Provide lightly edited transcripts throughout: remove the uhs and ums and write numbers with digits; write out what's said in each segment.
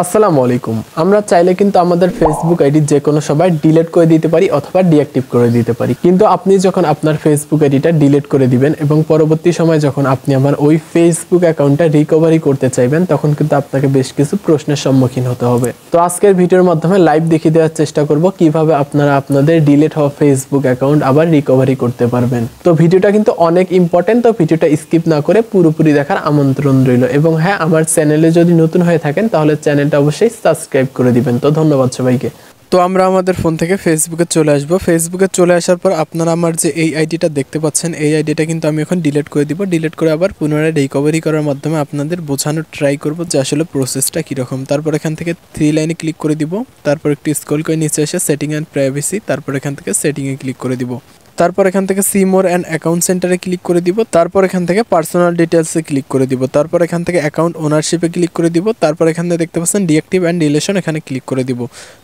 আসসালামু আলাইকুম। আমরা চাইলে কিন্তু আমাদের ফেসবুক আইডি যে কোনো সময় ডিলিট করে দিতে পারি অথবা ডিঅ্যাক্টিভ করে দিতে পারি। কিন্তু আপনি যখন আপনার ফেসবুক আইডিটা ডিলিট করে দিবেন এবং পরবর্তী সময় যখন আপনি আমার ওই ফেসবুক অ্যাকাউন্টটা রিকভারি করতে চাইবেন, তখন কিন্তু আপনাকে বেশ কিছু প্রশ্নের সম্মুখীন হতে হবে। তো আজকের ভিডিওর মাধ্যমে লাইভ দেখিয়ে দেওয়ার চেষ্টা করব কিভাবে আপনারা আপনাদের ডিলিট হওয়া ফেসবুক অ্যাকাউন্ট আবার রিকভারি করতে পারবেন। তো ভিডিওটা কিন্তু অনেক ইম্পর্টেন্ট, তো ভিডিওটা স্কিপ না করে পুরোপুরি দেখার আমন্ত্রণ রইল। এবং হ্যাঁ, আমার চ্যানেলে যদি নতুন হয়ে থাকেন তাহলে চ্যানেলটা অবশ্যই সাবস্ক্রাইব করে দিবেন। তো ধন্যবাদ সবাইকে। তো আমরা আমাদের ফোন থেকে ফেসবুকে চলে আসব। ফেসবুকে চলে আসার পর আপনারা আমার যে এই আইডিটা দেখতে পাচ্ছেন, এই আইডিটা কিন্তু আমি এখন ডিলিট করে দিব। ডিলিট করে আবার পুনরায় রিকভারি করার মাধ্যমে আপনাদের বোঝানোর ট্রাই করব যে আসলে প্রসেসটা কীরকম। তারপর এখান থেকে 3 লাইনে ক্লিক করে দিব। তারপর একটু স্ক্রল করে নিচে এসে সেটিং অ্যান্ড প্রাইভেসি, তারপর এখান থেকে সেটিংয়ে ক্লিক করে দিব। তারপর এখান থেকে সি মোর অ্যান্ড অ্যাকাউন্ট সেন্টারে ক্লিক করে দিব। তারপর এখান থেকে পার্সোনাল ডিটেলসে ক্লিক করে দিব। তারপর এখান থেকে অ্যাকাউন্ট ওনারশিপে ক্লিক করে দিব। তারপর এখান থেকে দেখতে পাচ্ছেন ডিঅ্যাক্টিভ অ্যান্ড ডিলেশন, এখানে ক্লিক করে দিব।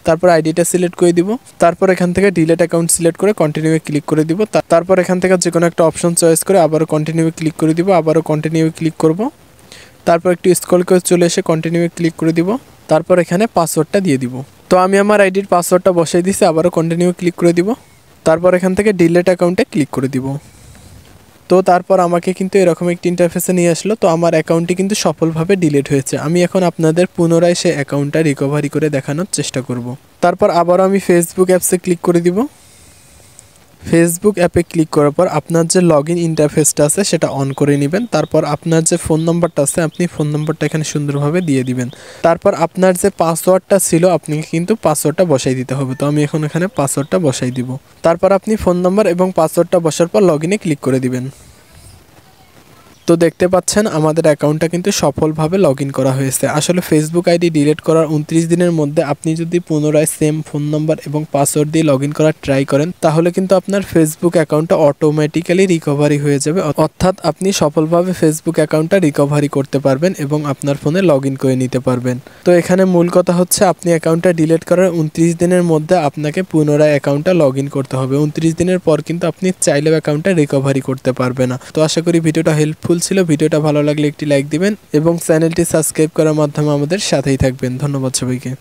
তারপর আইডিটা সিলেক্ট করে দিব। তারপর এখান থেকে ডিলেট অ্যাকাউন্ট সিলেক্ট করে কন্টিনিউয়ে ক্লিক করে দিব। তারপর এখান থেকে যে কোনো একটা অপশন চয়েস করে আবারও কন্টিনিউয়ে ক্লিক করে দিব। আবারও কন্টিনিউয়ে ক্লিক করব। তারপর একটু স্ক্রল করে চলে এসে কন্টিনিউয়ে ক্লিক করে দিব। তারপর এখানে পাসওয়ার্ডটা দিয়ে দিব। তো আমি আমার আইডির পাসওয়ার্ডটা বসাই দিয়েছি। আবারও কন্টিনিউ ক্লিক করে দিব। তারপর এখান থেকে ডিলিট অ্যাকাউন্টে ক্লিক করে দিব। তো তারপর আমাকে কিন্তু এরকম একটি ইন্টারফেসে নিয়ে আসলো। তো আমার অ্যাকাউন্টটি কিন্তু সফলভাবে ডিলিট হয়েছে। আমি এখন আপনাদের পুনরায় সেই অ্যাকাউন্টটা রিকভারি করে দেখানোর চেষ্টা করব। তারপর আবারও আমি ফেসবুক অ্যাপসে ক্লিক করে দিব। ফেসবুক অ্যাপে ক্লিক করার পর আপনার যে লগ ইন ইন্টারফেসটা আছে সেটা অন করে নেবেন। তারপর আপনার যে ফোন নম্বরটা আছে আপনি ফোন নম্বরটা এখানে সুন্দরভাবে দিয়ে দিবেন। তারপর আপনার যে পাসওয়ার্ডটা ছিল আপনাকে কিন্তু পাসওয়ার্ডটা বসাই দিতে হবে। তো আমি এখন এখানে পাসওয়ার্ডটা বসাই দিব। তারপর আপনি ফোন নম্বর এবং পাসওয়ার্ডটা বসার পর লগ ইনে ক্লিক করে দিবেন। তো দেখতে পাচ্ছেন আমাদের অ্যাকাউন্টটা কিন্তু সফলভাবে লগ ইন করা হয়েছে। আসলে ফেসবুক আইডি ডিলিট করার 29 দিনের মধ্যে আপনি যদি পুনরায় সেম ফোন নম্বর এবং পাসওয়ার্ড দিয়ে লগ ইন করার ট্রাই করেন, তাহলে কিন্তু আপনার ফেসবুক অ্যাকাউন্টটা অটোমেটিক্যালি রিকভারি হয়ে যাবে। অর্থাৎ আপনি সফলভাবে ফেসবুক অ্যাকাউন্টটা রিকভারি করতে পারবেন এবং আপনার ফোনে লগ ইন করে নিতে পারবেন। তো এখানে মূল কথা হচ্ছে আপনি অ্যাকাউন্টটা ডিলিট করার 29 দিনের মধ্যে আপনাকে পুনরায় অ্যাকাউন্টটা লগ ইন করতে হবে। 29 দিনের পর কিন্তু আপনি চাইলেও অ্যাকাউন্টটা রিকভারি করতে পারবেন না। তো আশা করি ভিডিওটা হেল্পফুল ছিল। ভিডিওটা ভালো লাগলে একটি লাইক দিবেন এবং চ্যানেলটি সাবস্ক্রাইব করার মাধ্যমে আমাদের সাথেই থাকবেন। ধন্যবাদ সবাইকে।